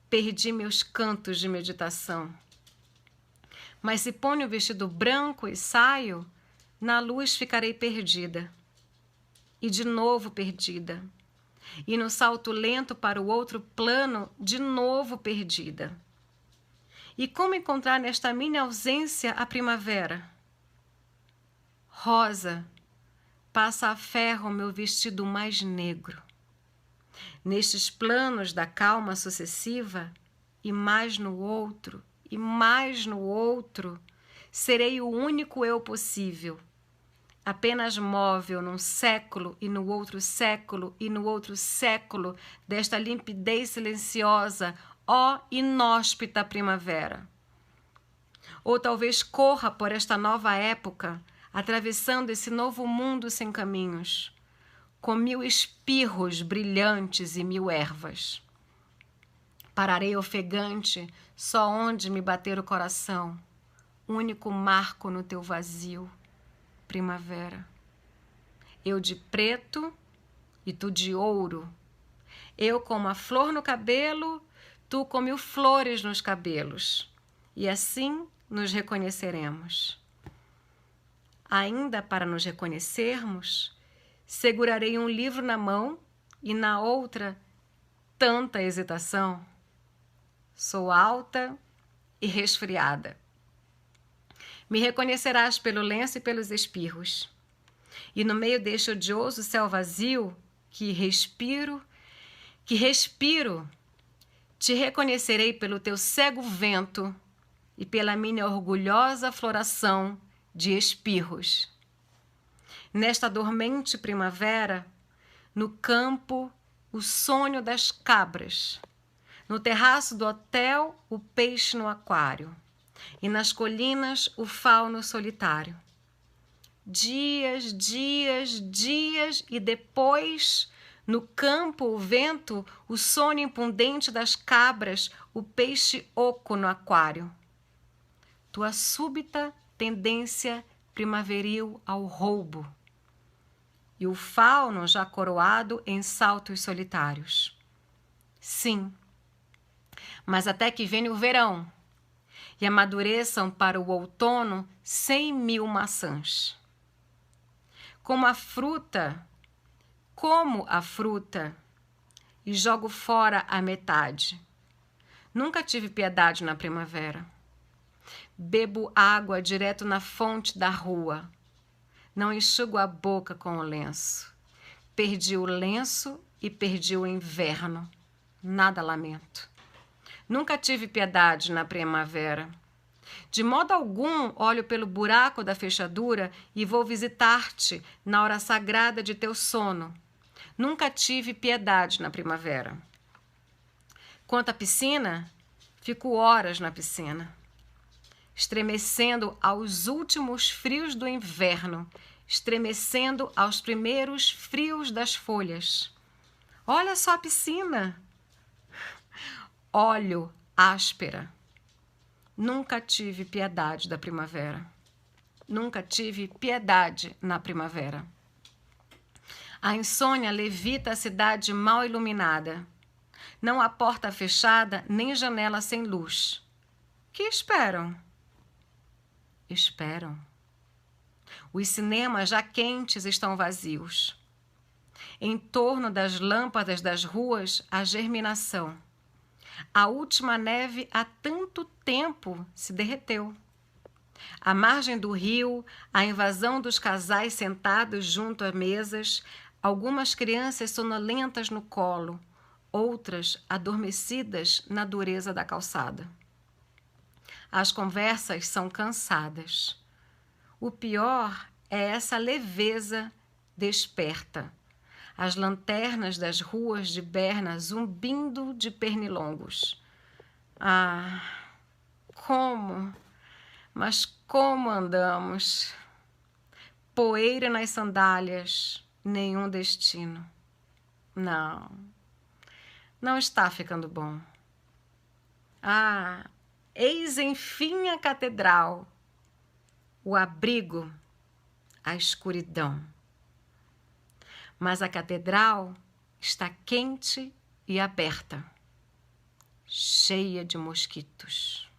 Perdi meus cantos de meditação. Mas se ponho o vestido branco e saio, na luz ficarei perdida. E de novo perdida. E no salto lento para o outro plano, de novo perdida. E como encontrar nesta minha ausência a primavera? Rosa, passa a ferro meu vestido mais negro. Nestes planos da calma sucessiva, e mais no outro, e mais no outro, serei o único eu possível. Apenas móvel num século e no outro século e no outro século desta limpidez silenciosa, ó inóspita primavera. Ou talvez corra por esta nova época, atravessando esse novo mundo sem caminhos, com 1000 espirros brilhantes e 1000 ervas. Pararei ofegante só onde me bater o coração, único marco no teu vazio. Primavera. Eu de preto e tu de ouro. Eu com uma flor no cabelo, tu com 1000 flores nos cabelos. E assim nos reconheceremos. Ainda para nos reconhecermos, segurarei um livro na mão e na outra tanta hesitação. Sou alta e resfriada. Me reconhecerás pelo lenço e pelos espirros. E no meio deste odioso céu vazio que respiro, te reconhecerei pelo teu cego vento e pela minha orgulhosa floração de espirros. Nesta dormente primavera, no campo, o sonho das cabras, no terraço do hotel, o peixe no aquário. E nas colinas o fauno solitário. Dias, dias, dias e depois, no campo o vento, o sonho impundente das cabras, o peixe oco no aquário. Tua súbita tendência primaveril ao roubo. E o fauno já coroado em saltos solitários. Sim, mas até que venha o verão, e amadureçam para o outono 100.000 maçãs. Como a fruta, e jogo fora a metade. Nunca tive piedade na primavera. Bebo água direto na fonte da rua. Não enxugo a boca com o lenço. Perdi o lenço e perdi o inverno. Nada lamento. Nunca tive piedade na primavera. De modo algum olho pelo buraco da fechadura e vou visitar-te na hora sagrada de teu sono. Nunca tive piedade na primavera. Quanto à piscina, fico horas na piscina, estremecendo aos últimos frios do inverno, estremecendo aos primeiros frios das folhas. Olha só a piscina. Olho áspera. Nunca tive piedade da primavera. Nunca tive piedade na primavera. A insônia levita a cidade mal iluminada. Não há porta fechada, nem janela sem luz. Que esperam? Esperam. Os cinemas já quentes estão vazios. Em torno das lâmpadas das ruas, a germinação. A última neve há tanto tempo se derreteu. À margem do rio, a invasão dos casais sentados junto a mesas, algumas crianças sonolentas no colo, outras adormecidas na dureza da calçada. As conversas são cansadas. O pior é essa leveza desperta. As lanternas das ruas de Berna zumbindo de pernilongos. Ah, como, mas como andamos? Poeira nas sandálias, nenhum destino. Não, não está ficando bom. Ah, eis enfim a catedral, o abrigo, a escuridão. Mas a catedral está quente e aberta, cheia de mosquitos.